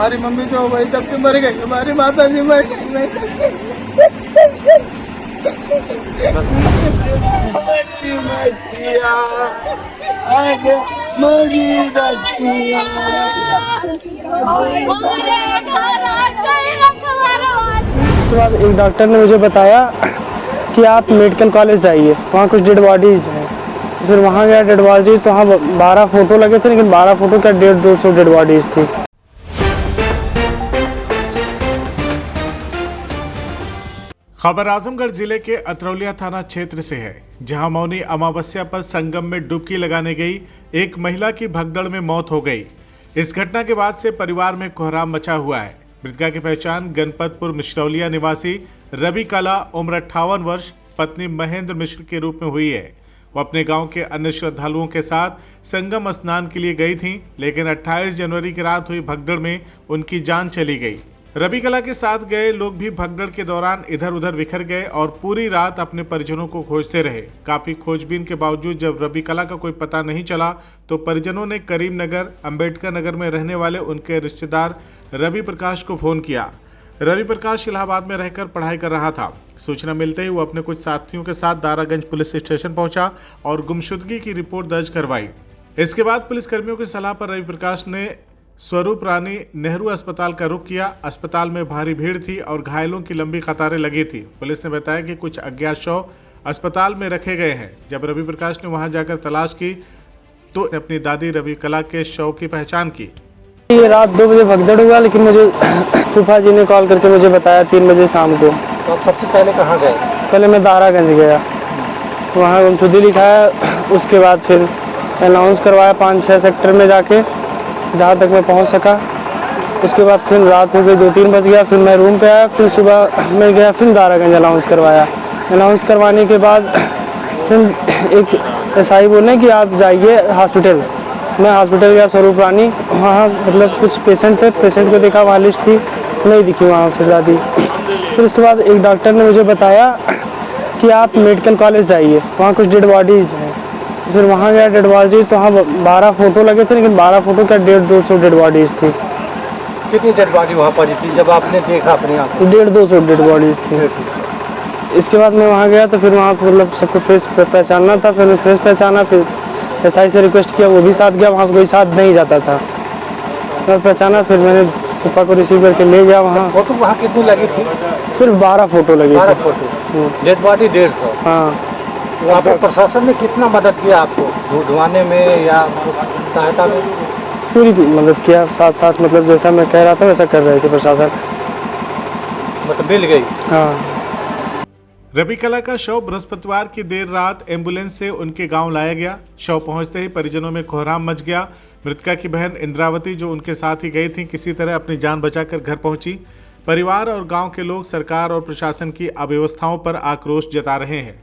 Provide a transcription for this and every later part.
हमारी मम्मी जो वही तब के मर गई, हमारी माता जी मर गई। उसके बाद एक डॉक्टर ने मुझे बताया कि आप मेडिकल कॉलेज जाइए, वहाँ कुछ डेड बॉडीज हैं। फिर वहाँ गया डेड बॉडीज, तो वहाँ 12 फोटो लगे थे, लेकिन 12 फोटो क्या 150-200 डेड बॉडीज थी। खबर आजमगढ़ जिले के अतरौलिया थाना क्षेत्र से है, जहां मौनी अमावस्या पर संगम में डुबकी लगाने गई एक महिला की भगदड़ में मौत हो गई। इस घटना के बाद से परिवार में कोहराम मचा हुआ है। मृतका की पहचान गणपतपुर मिश्रौलिया निवासी रवि कला उम्र 58 वर्ष पत्नी महेंद्र मिश्र के रूप में हुई है। वो अपने गांव के अन्य श्रद्धालुओं के साथ संगम स्नान के लिए गई थी, लेकिन 28 जनवरी की रात हुई भगदड़ में उनकी जान चली गई। रवि कला के साथ गए लोग भी भगदड़ के दौरान इधर उधर बिखर गए और पूरी रात अपने परिजनों को खोजते रहे। काफी खोजबीन के बावजूद जब रवि कला का कोई पता नहीं चला, तो परिजनों ने करीम नगर अंबेडकर नगर में रहने वाले उनके रिश्तेदार रवि प्रकाश को फोन किया। रवि प्रकाश इलाहाबाद में रहकर पढ़ाई कर रहा था। सूचना मिलते ही वो अपने कुछ साथियों के साथ दारागंज पुलिस स्टेशन पहुंचा और गुमशुदगी की रिपोर्ट दर्ज करवाई। इसके बाद पुलिसकर्मियों की सलाह पर रवि प्रकाश ने स्वरूप रानी नेहरू अस्पताल का रुख किया। अस्पताल में भारी भीड़ थी और घायलों की लंबी कतारें लगी थी। पुलिस ने बताया कि कुछ अज्ञात शव अस्पताल में रखे गए हैं। जब रवि प्रकाश ने वहां जाकर तलाश की तो अपनी दादी रवि कला के शव की पहचान की। ये रात 2 बजे भगदड़ हुआ, लेकिन मुझे फूफा जी ने कॉल करके मुझे बताया 3 बजे शाम को। तो आप सबसे पहले कहाँ गए? पहले मैं दारागंज गया, वहाँ गुमशुदगी लिखाया। उसके बाद फिर अनाउंस करवाया 5-6 सेक्टर में जाके, जहाँ तक मैं पहुँच सका। उसके बाद फिर रात हो गई, 2-3 बज गया। फिर मैं रूम पे आया, फिर सुबह मैं गया, फिर दारागंज अनाउंस करवाया। अनाउंस करवाने के बाद फिर एक एसआई बोले कि आप जाइए हॉस्पिटल। मैं हॉस्पिटल गया स्वरूप रानी, वहाँ मतलब कुछ पेशेंट थे, पेशेंट को देखा, वहाँ लिस्ट थी, नहीं दिखी वहाँ फिर दादी। फिर उसके बाद एक डॉक्टर ने मुझे बताया कि आप मेडिकल कॉलेज जाइए, वहाँ कुछ डेड बॉडीज हैं। फिर वहाँ गया डेड बॉडीज, तो वहाँ 12 फोटो लगे थे, लेकिन 12 फोटो क्या 150-200 डेड बॉडीज थी। कितनी डेड बॉडी वहाँ पड़ी थी जब आपने देखा अपने आप? 150-200 डेड बॉडीज थी। इसके बाद मैं वहाँ गया, तो फिर वहाँ मतलब सबको फेस पहचानना था। फिर मैं फेस पहचाना, फिर एसआई से रिक्वेस्ट किया, वो भी साथ गया। वहाँ से कोई साथ नहीं जाता था, मैं पहचाना। फिर मैंने पापा को रिसीव करके ले गया वहाँ। फोटो वहाँ कितनी लगी थी? सिर्फ 12 फोटो लगी। 12 फोटो, डेड बॉडी 150। हाँ। वहाँ पे प्रशासन ने कितना मदद किया आपको ढूंढवाने में या सहायता में? पूरी मदद किया, साथ साथ मतलब जैसा मैं कह रहा था वैसा कर रहे थे प्रशासन। मतलब मिल गई? हाँ। रवि कला का शव बृहस्पतिवार की देर रात एम्बुलेंस से उनके गांव लाया गया। शव पहुंचते ही परिजनों में कोहराम मच गया। मृतका की बहन इंद्रावती, जो उनके साथ ही गई थी, किसी तरह अपनी जान बचाकर घर पहुंची। परिवार और गांव के लोग सरकार और प्रशासन की अव्यवस्थाओं पर आक्रोश जता रहे हैं।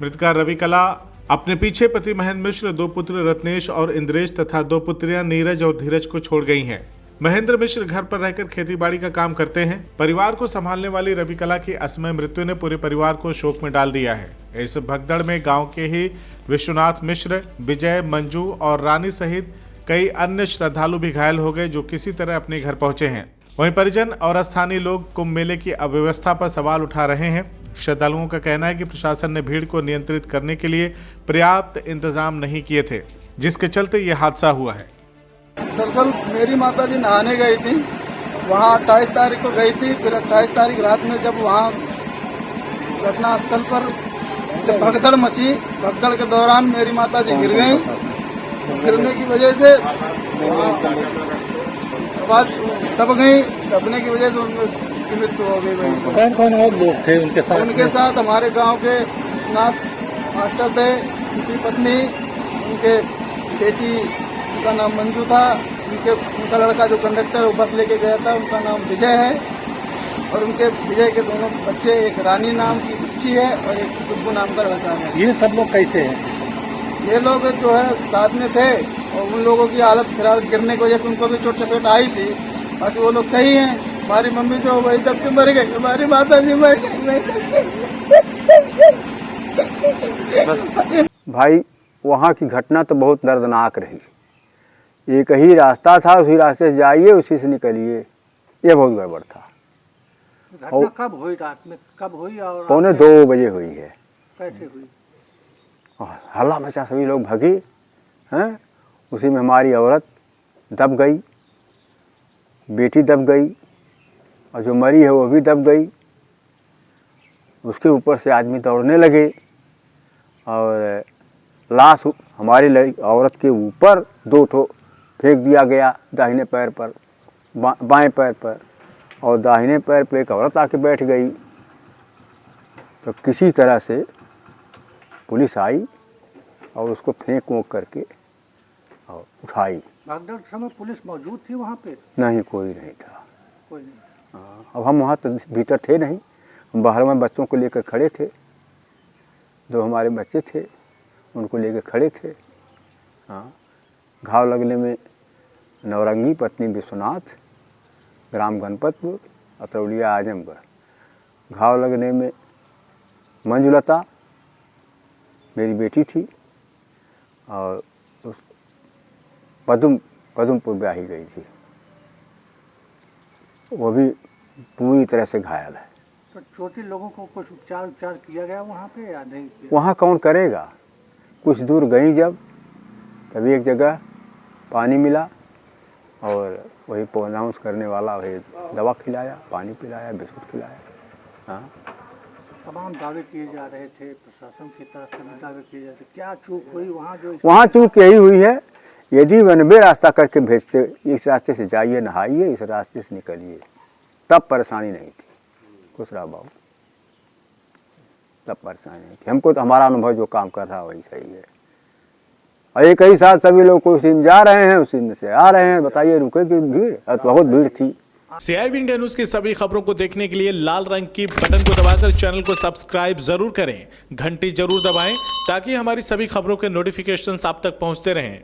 मृतका रवि कला अपने पीछे पति महेंद्र मिश्र, 2 पुत्र रत्नेश और इंद्रेश तथा 2 पुत्रियां नीरज और धीरज को छोड़ गई हैं। महेंद्र मिश्र घर पर रहकर खेतीबाड़ी का काम करते हैं। परिवार को संभालने वाली रवि कला की असमय मृत्यु ने पूरे परिवार को शोक में डाल दिया है। इस भगदड़ में गांव के ही विश्वनाथ मिश्र, विजय, मंजू और रानी सहित कई अन्य श्रद्धालु भी घायल हो गए, जो किसी तरह अपने घर पहुंचे हैं। वहीं परिजन और स्थानीय लोग कुंभ मेले की अव्यवस्था पर सवाल उठा रहे हैं। श्रद्धालुओं का कहना है कि प्रशासन ने भीड़ को नियंत्रित करने के लिए पर्याप्त इंतजाम नहीं किए थे, जिसके चलते ये हादसा हुआ है। दरअसल मेरी माता जी नहाने गई थी, वहाँ 28 तारीख को गई थी। फिर 28 तारीख रात में जब वहाँ घटना स्थल पर जब भगदड़ मची, भगदड़ के दौरान मेरी माता जी गिर गई। गिरने की वजह से आवाज दब गई, दबने की वजह से उनकी मृत्यु हो गई। कौन कौन और लोग थे उनके साथ? उनके साथ हमारे गांव के विश्वनाथ मास्टर थे, उनकी पत्नी, उनके बेटी, उनका नाम मंजू था, उनका लड़का जो कंडक्टर वो बस लेके गया था, उनका नाम विजय है, और उनके विजय के दोनों बच्चे, एक रानी नाम की बच्ची है और एक गुड्डू नाम का लड़का है। ये सब लोग कैसे हैं? ये लोग जो है साथ में थे, और उन लोगों की हालत फिलहाल गिरने की वजह से उनको भी चोट चपेट आई थी। बाकी वो लोग सही हैं। हमारी मम्मी जो वही दब के मर गई, हमारी माता जी मर गई। भाई वहाँ की घटना तो बहुत दर्दनाक रही। एक ही रास्ता था, उसी रास्ते से जाइए, उसी से निकलिए, ये बहुत गड़बड़ था। घटना कब हुई? रात में कब हुई? और 1:45 बजे हुई है। कैसे हुई? और हल्ला मचा, सभी लोग भागे हैं। उसी में हमारी औरत दब गई, बेटी दब गई, और जो मरी है वो भी दब गई। उसके ऊपर से आदमी दौड़ने लगे और लाश हमारी औरत के ऊपर 2 ठो फेंक दिया गया, दाहिने पैर पर, बाएं पैर पर, और दाहिने पैर पे एक औरत आके बैठ गई। तो किसी तरह से पुलिस आई और उसको फेंक वोंक करके और उठाई। भागदौड़ के समय पुलिस मौजूद थी वहाँ पे? नहीं, कोई नहीं था। कोई नहीं। अब हम वहाँ तो भीतर थे नहीं, हम बाहर में बच्चों को लेकर खड़े थे। 2 हमारे बच्चे थे, उनको लेकर खड़े थे। हाँ, घाव लगने में नवरंगी पत्नी विश्वनाथ, ग्राम गणपतपुर, अतरौलिया आजमगढ़। घाव लगने में मंजुलता मेरी बेटी थी, और उस पदमपुर ब्याही गई थी, वो भी पूरी तरह से घायल है। तो छोटे लोगों को कुछ उपचार किया गया वहाँ पे या नहीं किया? वहाँ कौन करेगा? कुछ दूर गई जब, तभी एक जगह पानी मिला, और वही अनाउंस करने वाला वही दवा खिलाया, पानी पिलाया, बिस्कुट खिलाया। हाँ, तमाम दावे किए जा रहे थे, प्रशासन की तरफ से भी दावे किए जा रहे थे। क्या चूक हुई वहाँ? जो वहाँ चूक यही हुई है, यदि वनबे रास्ता करके भेजते, इस रास्ते से जाइए, नहाइए, इस रास्ते से निकलिए, तब परेशानी नहीं थी। खुश रहा बाबू, तब परेशानी नहीं थी। हमको तो हमारा अनुभव जो काम कर रहा वही सही है। और एक ही साथ सभी लोग उसी में जा रहे हैं, उसी में से आ रहे हैं। बताइए, रुके की भीड़? बहुत भीड़ थी। CIB इंडिया न्यूज की सभी खबरों को देखने के लिए लाल रंग की बटन को दबाकर चैनल को सब्सक्राइब जरूर करें, घंटी जरूर दबाएं, ताकि हमारी सभी खबरों के नोटिफिकेशंस आप तक पहुंचते रहें।